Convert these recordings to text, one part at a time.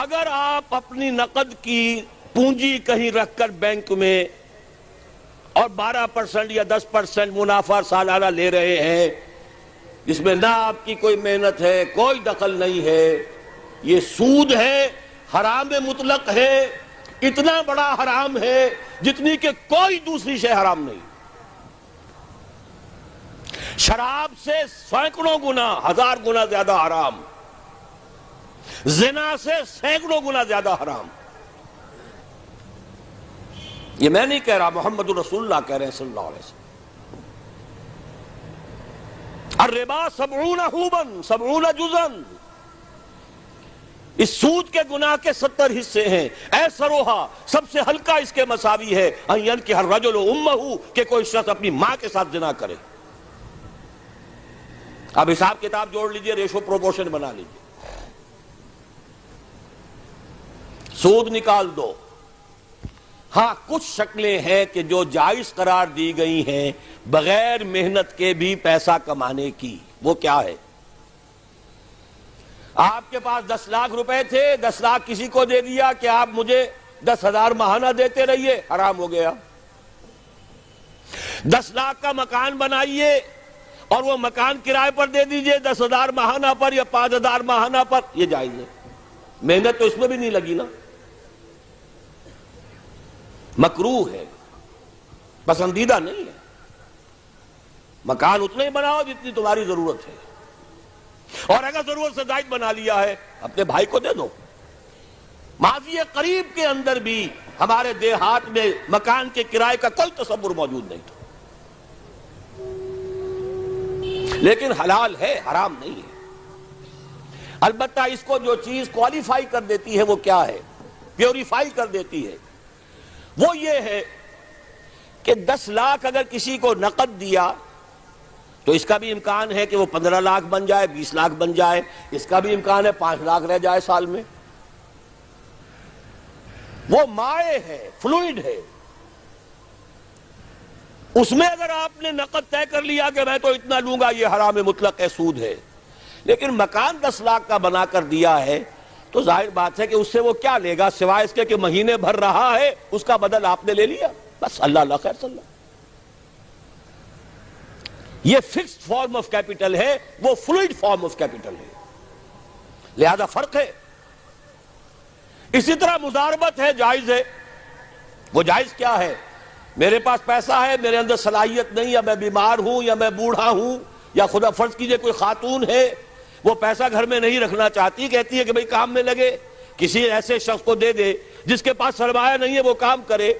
اگر آپ اپنی نقد کی پونجی کہیں رکھ کر بینک میں اور 12% یا 10% منافع سالانہ لے رہے ہیں، جس میں نہ آپ کی کوئی محنت ہے، کوئی دخل نہیں ہے، یہ سود ہے، حرام مطلق ہے، اتنا بڑا حرام ہے جتنی کہ کوئی دوسری شے حرام نہیں۔ شراب سے سینکڑوں گنا، 1000 گنا زیادہ حرام، زنا سے سینکڑوں گنا زیادہ حرام۔ یہ میں نہیں کہہ رہا، محمد رسول اللہ کہہ رہے ہیں صلی اللہ علیہ وسلم۔ الربا 70 حوبا 70 جزا، اس سود کے گناہ کے 70 حصے ہیں۔ ایسروہا، سب سے ہلکا اس کے مساوی ہے، ان ینکح الرجل امہ، کہ کوئی شخص اپنی ماں کے ساتھ زنا کرے۔ اب حساب کتاب جوڑ لیجئے، ریشو پروپورشن بنا لیجئے، سود نکال دو۔ ہاں کچھ شکلیں ہیں کہ جو جائز قرار دی گئی ہیں بغیر محنت کے بھی پیسہ کمانے کی، وہ کیا ہے؟ آپ کے پاس 10 لاکھ روپے تھے، 10 لاکھ کسی کو دے دیا کہ آپ مجھے 10,000 ماہانہ دیتے رہیے، حرام ہو گیا۔ 10 لاکھ کا مکان بنائیے اور وہ مکان کرائے پر دے دیجئے 10,000 ماہانہ پر یا 5,000 ماہانہ پر، یہ جائز ہے۔ محنت تو اس میں بھی نہیں لگی نا، مکروہ ہے، پسندیدہ نہیں ہے۔ مکان اتنا ہی بناؤ جتنی تمہاری ضرورت ہے، اور اگر ضرورت سے زائد بنا لیا ہے اپنے بھائی کو دے دو۔ ماضی قریب کے اندر بھی ہمارے دیہات میں مکان کے کرائے کا کوئی تصور موجود نہیں تھا، لیکن حلال ہے، حرام نہیں ہے۔ البتہ اس کو جو چیز کوالیفائی کر دیتی ہے وہ کیا ہے، پیوریفائی کر دیتی ہے، وہ یہ ہے کہ 10 لاکھ اگر کسی کو نقد دیا تو اس کا بھی امکان ہے کہ وہ 15 لاکھ بن جائے، 20 لاکھ بن جائے، اس کا بھی امکان ہے 5 لاکھ رہ جائے سال میں۔ وہ مائع ہے، فلوئڈ ہے، اس میں اگر آپ نے نقد طے کر لیا کہ میں تو اتنا لوں گا، یہ حرام مطلق ہے، سود ہے۔ لیکن مکان 10 لاکھ کا بنا کر دیا ہے تو ظاہر بات ہے کہ اس سے وہ کیا لے گا سوائے اس کے کہ مہینے بھر رہا ہے، اس کا بدل آپ نے لے لیا، بس اللہ اللہ خیر صلی اللہ۔ یہ فکسڈ فارم آف کیپٹل ہے، وہ فلوئڈ فارم آف کیپٹل ہے، لہذا فرق ہے۔ اسی طرح مضاربت ہے، جائز ہے۔ وہ جائز کیا ہے؟ میرے پاس پیسہ ہے، میرے اندر صلاحیت نہیں، یا میں بیمار ہوں، یا میں بوڑھا ہوں، یا خدا فرض کیجئے کوئی خاتون ہے وہ پیسہ گھر میں نہیں رکھنا چاہتی، کہتی ہے کہ بھئی کام میں لگے، کسی ایسے شخص کو دے دے جس کے پاس سرمایہ نہیں ہے، وہ کام کرے،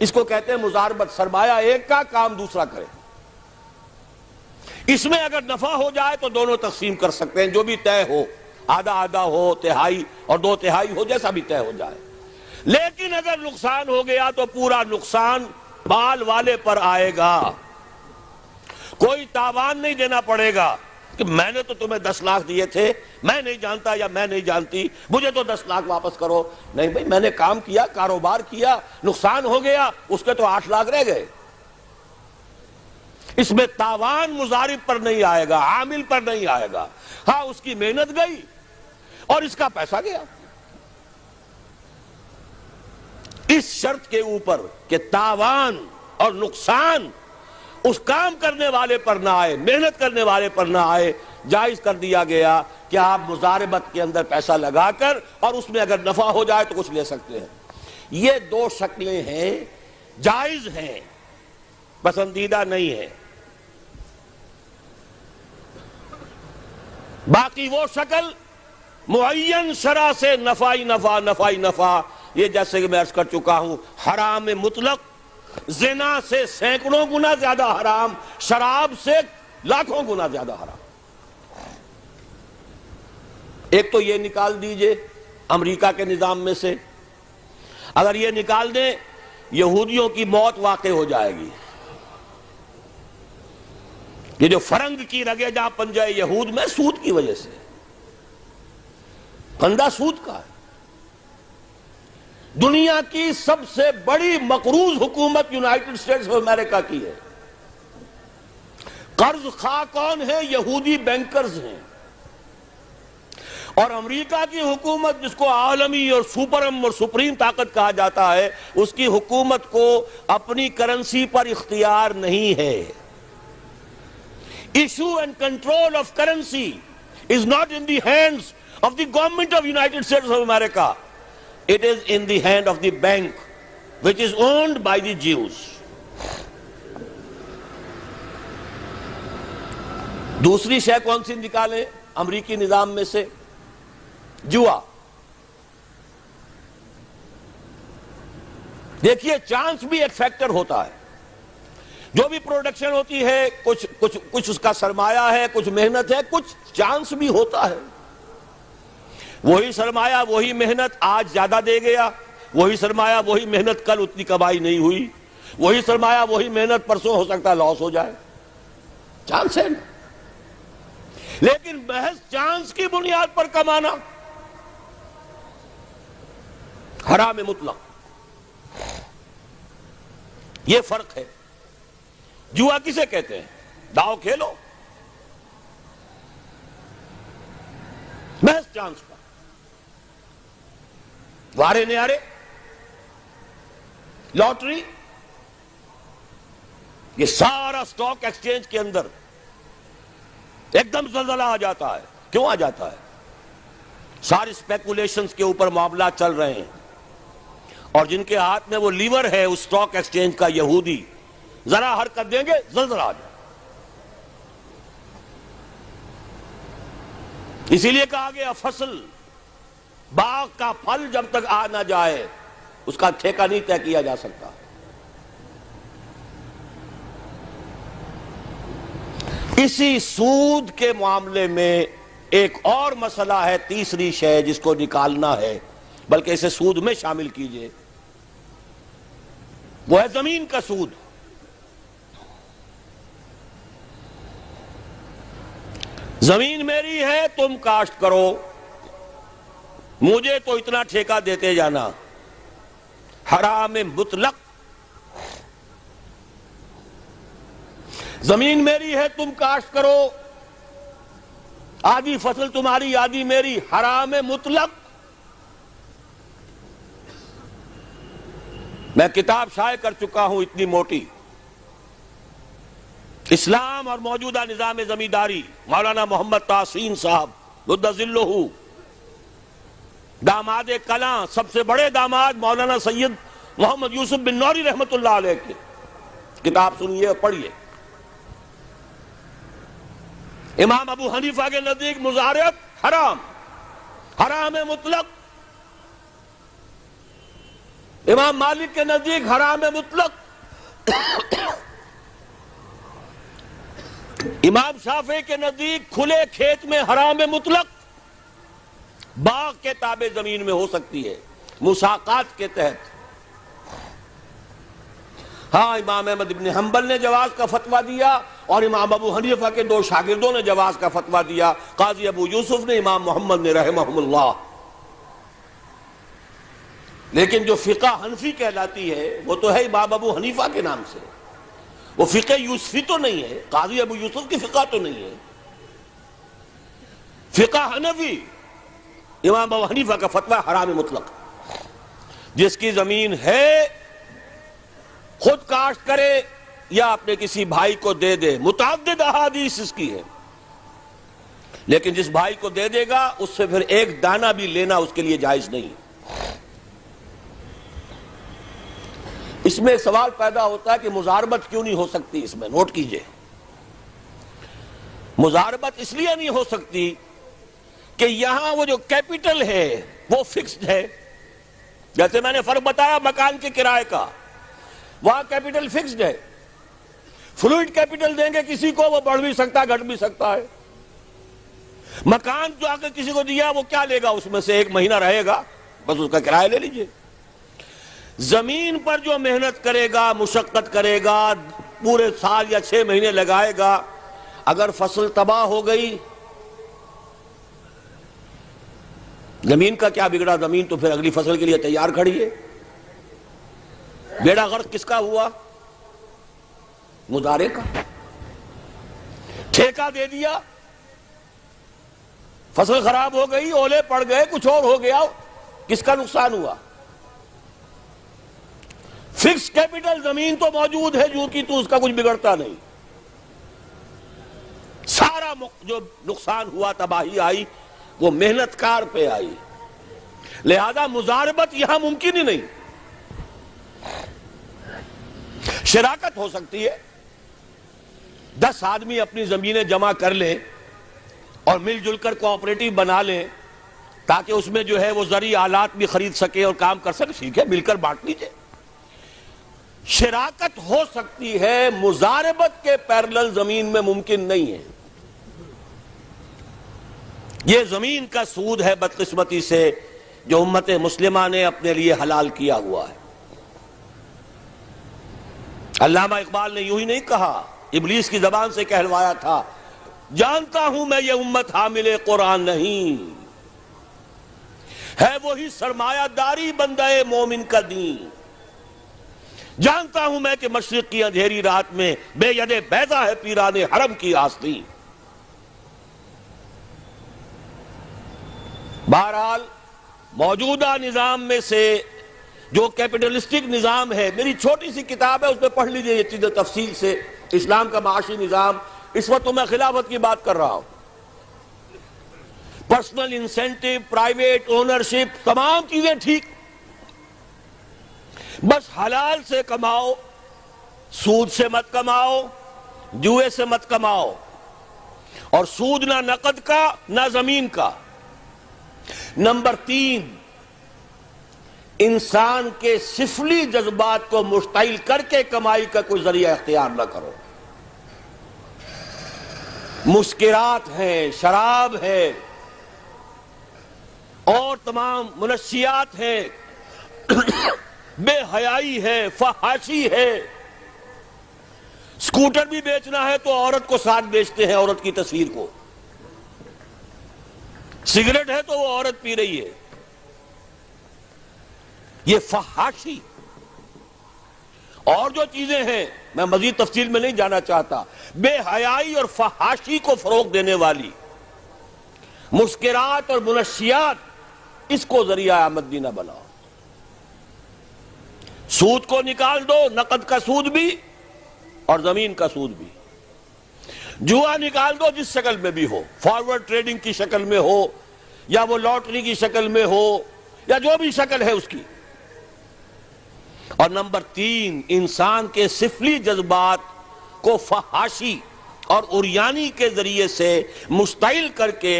اس کو کہتے ہیں مضاربت۔ سرمایہ ایک کا، کام دوسرا کرے۔ اس میں اگر نفع ہو جائے تو دونوں تقسیم کر سکتے ہیں، جو بھی طے ہو، آدھا آدھا ہو، تہائی اور 2 تہائی ہو، جیسا بھی طے ہو جائے۔ لیکن اگر نقصان ہو گیا تو پورا نقصان مال والے پر آئے گا، کوئی تاوان نہیں دینا پڑے گا کہ میں نے تو تمہیں 10 لاکھ دیے تھے، میں نہیں جانتا یا میں نہیں جانتی، مجھے تو 10 لاکھ واپس کرو۔ نہیں بھائی، میں نے کام کیا، کاروبار کیا، نقصان ہو گیا، اس کے تو 8 لاکھ رہ گئے۔ اس میں تاوان مضارب پر نہیں آئے گا، عامل پر نہیں آئے گا۔ ہاں اس کی محنت گئی اور اس کا پیسہ گیا، اس شرط کے اوپر کہ تاوان اور نقصان اس کام کرنے والے پر نہ آئے، محنت کرنے والے پر نہ آئے، جائز کر دیا گیا کہ آپ مضاربت کے اندر پیسہ لگا کر اور اس میں اگر نفع ہو جائے تو کچھ لے سکتے ہیں۔ یہ 2 شکلیں ہیں، جائز ہیں، پسندیدہ نہیں ہے۔ باقی وہ شکل معین شرع سے نفعی نفع، نفعی نفع، یہ جیسے کہ میں عرض کر چکا ہوں، حرام مطلق، زنا سے سینکڑوں گنا زیادہ حرام، شراب سے لاکھوں گنا زیادہ حرام۔ ایک تو یہ نکال دیجئے امریکہ کے نظام میں سے، اگر یہ نکال دیں یہودیوں کی موت واقع ہو جائے گی۔ یہ جو فرنگ کی رگے جہاں پنجہ یہود میں، سود کی وجہ سے، پندہ سود کا ہے۔ دنیا کی سب سے بڑی مقروض حکومت یونائٹڈ اسٹیٹس آف امریکہ کی ہے۔ قرض خواہ کون ہے؟ یہودی بینکرز ہیں، اور امریکہ کی حکومت جس کو عالمی اور سپرم اور سپریم طاقت کہا جاتا ہے، اس کی حکومت کو اپنی کرنسی پر اختیار نہیں ہے. Issue and control of currency is not in the hands of the government of United States of America. It is in the hand of the bank, which is owned by the Jews. دوسری شے کون سی نکالیں امریکی نظام میں سے؟ جوا. دیکھیے چانس بھی ایک فیکٹر ہوتا ہے. جو بھی پروڈکشن ہوتی ہے کچھ اس کا سرمایہ ہے، کچھ محنت ہے، کچھ چانس بھی ہوتا ہے. وہی سرمایہ وہی محنت آج زیادہ دے گیا، وہی سرمایہ وہی محنت کل اتنی کمائی نہیں ہوئی، وہی سرمایہ وہی محنت پرسوں ہو سکتا ہے لاس ہو جائے. چانس ہے. لیکن محض چانس کی بنیاد پر کمانا حرام مطلق. یہ فرق ہے. جوا کسے کہتے ہیں؟ داؤ کھیلو محض چانس پر، وارے نیارے، لاٹری. یہ سارا سٹاک ایکسچینج کے اندر ایک دم زلزلہ آ جاتا ہے. کیوں آ جاتا ہے؟ ساری اسپیکولیشنز کے اوپر معاملات چل رہے ہیں، اور جن کے ہاتھ میں وہ لیور ہے اس سٹاک ایکسچینج کا، یہودی، ذرا حرکت دیں گے زلزلہ آ جائے. اسی لیے کہا گیا فصل، باغ کا پھل جب تک آ نہ جائے اس کا ٹھیکہ نہیں طے کیا جا سکتا. اسی سود کے معاملے میں ایک اور مسئلہ ہے، تیسری شے جس کو نکالنا ہے، بلکہ اسے سود میں شامل کیجئے، وہ ہے زمین کا سود. زمین میری ہے، تم کاشت کرو، مجھے تو اتنا ٹھیکہ دیتے جانا. حرام مطلق. زمین میری ہے، تم کاشت کرو، آدھی فصل تمہاری آدھی میری. حرام مطلق. میں کتاب شائع کر چکا ہوں اتنی موٹی، اسلام اور موجودہ نظام زمینداری، مولانا محمد تحسین صاحب مد ظلہ، داماد کلاں، سب سے بڑے داماد مولانا سید محمد یوسف بن نوری رحمت اللہ علیہ کی کتاب سنیے اور پڑھیے. امام ابو حنیفہ کے نزدیک مزارعت حرام، حرام مطلق. امام مالک کے نزدیک حرام مطلق. امام شافعی کے نزدیک کھلے کھیت میں حرام مطلق، باغ کے تابع زمین میں ہو سکتی ہے مساقات کے تحت. ہاں امام احمد بن حنبل نے جواز کا فتویٰ دیا، اور امام ابو حنیفہ کے دو شاگردوں نے جواز کا فتویٰ دیا، قاضی ابو یوسف نے، امام محمد نے رحمہم اللہ. لیکن جو فقہ حنفی کہلاتی ہے وہ تو ہے امام ابو حنیفہ کے نام سے، وہ فقہ یوسفی تو نہیں ہے، قاضی ابو یوسف کی فقہ تو نہیں ہے. فقہ حنفی، امام ابو حنیفہ کا فتویٰ حرام مطلق. جس کی زمین ہے خود کاشت کرے یا اپنے کسی بھائی کو دے دے. متعدد احادیث اس کی ہے، لیکن جس بھائی کو دے دے گا اس سے پھر ایک دانہ بھی لینا اس کے لیے جائز نہیں. اس میں سوال پیدا ہوتا ہے کہ مزاربت کیوں نہیں ہو سکتی؟ اس میں نوٹ کیجئے، مزاربت اس لیے نہیں ہو سکتی کہ یہاں وہ جو کیپٹل ہے وہ فکسڈ ہے. جیسے میں نے فرق بتایا مکان کے کرائے کا، وہاں کیپٹل فکسڈ ہے. فلوئڈ کیپٹل دیں گے کسی کو، وہ بڑھ بھی سکتا ہے گھٹ بھی سکتا ہے. مکان جو آ کے کسی کو دیا وہ کیا لے گا؟ اس میں سے 1 مہینہ رہے گا، بس اس کا کرایہ لے لیجئے. زمین پر جو محنت کرے گا، مشقت کرے گا، پورے سال یا 6 مہینے لگائے گا، اگر فصل تباہ ہو گئی، زمین کا کیا بگڑا؟ زمین تو پھر اگلی فصل کے لیے تیار کھڑی ہے. بیڑا غرق کس کا ہوا؟ مزارع کا. ٹھیکہ دے دیا، فصل خراب ہو گئی، اولے پڑ گئے، کچھ اور ہو گیا، کس کا نقصان ہوا؟ فکس کیپٹل زمین تو موجود ہے جو کہ تو اس کا کچھ بگڑتا نہیں. سارا جو نقصان ہوا، تباہی آئی، وہ محنت کار پہ آئی. لہذا مضاربت یہاں ممکن ہی نہیں. شراکت ہو سکتی ہے، 10 آدمی اپنی زمینیں جمع کر لیں اور مل جل کر کوآپریٹو بنا لیں تاکہ اس میں جو ہے وہ زرعی آلات بھی خرید سکے اور کام کر سکے. ٹھیک ہے، مل کر بانٹ لیجئے. شراکت ہو سکتی ہے، مضاربت کے پیرلل زمین میں ممکن نہیں ہے. یہ زمین کا سود ہے بدقسمتی سے جو امت مسلمہ نے اپنے لیے حلال کیا ہوا ہے. علامہ اقبال نے یوں ہی نہیں کہا، ابلیس کی زبان سے کہلوایا تھا، جانتا ہوں میں یہ امت حامل قرآن نہیں، ہے وہی سرمایہ داری بندہ مومن کا دین. جانتا ہوں میں کہ مشرق کی اندھیری رات میں بے ید بیضا ہے پیران حرم کی آستین. بہرحال موجودہ نظام میں سے جو کیپٹلسٹک نظام ہے، میری چھوٹی سی کتاب ہے، اس میں پڑھ لیجئے یہ چیزیں تفصیل سے. اسلام کا معاشی نظام، اس وقت تو میں خلافت کی بات کر رہا ہوں. پرسنل انسینٹیو، پرائیویٹ اونرشپ، تمام چیزیں ٹھیک، بس حلال سے کماؤ، سود سے مت کماؤ، جوئے سے مت کماؤ. اور سود نہ نقد کا نہ زمین کا. نمبر 3، انسان کے سفلی جذبات کو مشتعل کر کے کمائی کا کوئی ذریعہ اختیار نہ کرو. مسکرات ہیں، شراب ہے اور تمام منشیات ہیں، بے حیائی ہے، فحاشی ہے. سکوٹر بھی بیچنا ہے تو عورت کو ساتھ بیچتے ہیں، عورت کی تصویر کو. سگریٹ ہے تو وہ عورت پی رہی ہے. یہ فحاشی اور جو چیزیں ہیں میں مزید تفصیل میں نہیں جانا چاہتا. بے حیائی اور فحاشی کو فروغ دینے والی مسکرات اور منشیات، اس کو ذریعہ آمدنی نہ بناؤ. سود کو نکال دو، نقد کا سود بھی اور زمین کا سود بھی. جوا نکال دو جس شکل میں بھی ہو، فارورڈ ٹریڈنگ کی شکل میں ہو یا وہ لاٹری کی شکل میں ہو یا جو بھی شکل ہے اس کی. اور نمبر 3، انسان کے سفلی جذبات کو فحاشی اور عریانی کے ذریعے سے مشتعل کر کے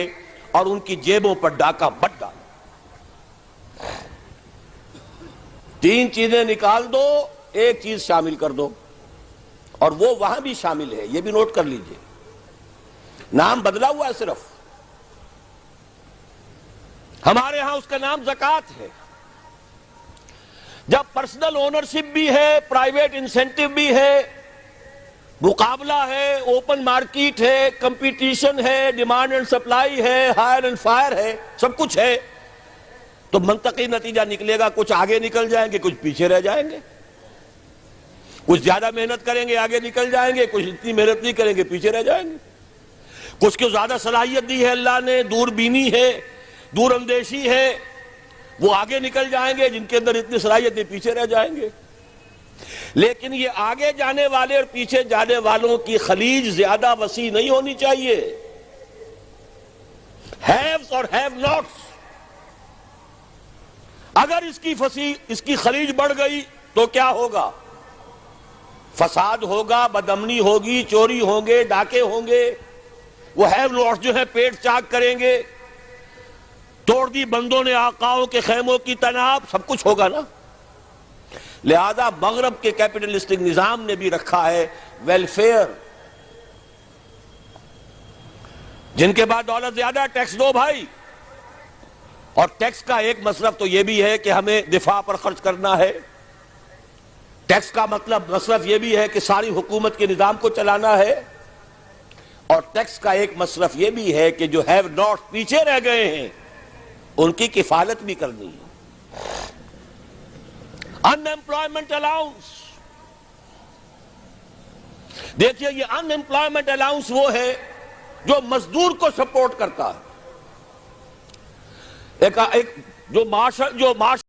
اور ان کی جیبوں پر ڈاکہ مت ڈالو. 3 چیزیں نکال دو، ایک چیز شامل کر دو، اور وہ وہاں بھی شامل ہے، یہ بھی نوٹ کر لیجئے. نام بدلا ہوا ہے صرف. ہمارے ہاں اس کا نام زکوٰۃ ہے. جب پرسنل اونرشپ بھی ہے، پرائیویٹ انسینٹیو بھی ہے، مقابلہ ہے، اوپن مارکیٹ ہے، کمپٹیشن ہے، ڈیمانڈ اینڈ سپلائی ہے، ہائر اینڈ فائر ہے، سب کچھ ہے، تو منطقی نتیجہ نکلے گا کچھ آگے نکل جائیں گے، کچھ پیچھے رہ جائیں گے. کچھ زیادہ محنت کریں گے آگے نکل جائیں گے، کچھ اتنی محنت نہیں کریں گے پیچھے رہ جائیں گے. کچھ کو زیادہ صلاحیت دی ہے اللہ نے، دور بینی ہے، دور اندیشی ہے، وہ آگے نکل جائیں گے. جن کے اندر اتنی صلاحیت نہیں پیچھے رہ جائیں گے. لیکن یہ آگے جانے والے اور پیچھے جانے والوں کی خلیج زیادہ وسیع نہیں ہونی چاہیے. ہیوز اور ہیو ناٹس. اگر اس کی خلیج بڑھ گئی تو کیا ہوگا؟ فساد ہوگا، بدامنی ہوگی، چوری ہوں گے، ڈاکے ہوں گے. وہ ہیو ناٹس جو ہے پیٹ چاک کریں گے. توڑ دی بندوں نے آقاؤں کے خیموں کی تناب، سب کچھ ہوگا نا. لہذا مغرب کے کیپٹلسٹک نظام نے بھی رکھا ہے ویلفیئر. جن کے بعد دولت زیادہ ٹیکس دو بھائی. اور ٹیکس کا ایک مصرف تو یہ بھی ہے کہ ہمیں دفاع پر خرچ کرنا ہے. ٹیکس کا مصرف یہ بھی ہے کہ ساری حکومت کے نظام کو چلانا ہے. اور ٹیکس کا ایک مصرف یہ بھی ہے کہ جو ہیو ناٹ پیچھے رہ گئے ہیں ان کی کفالت بھی کرنی ہے. ان ایمپلائمنٹ الاؤنس. دیکھیے یہ ان ایمپلائمنٹ الاؤنس وہ ہے جو مزدور کو سپورٹ کرتا ہے. ایک جو معاشر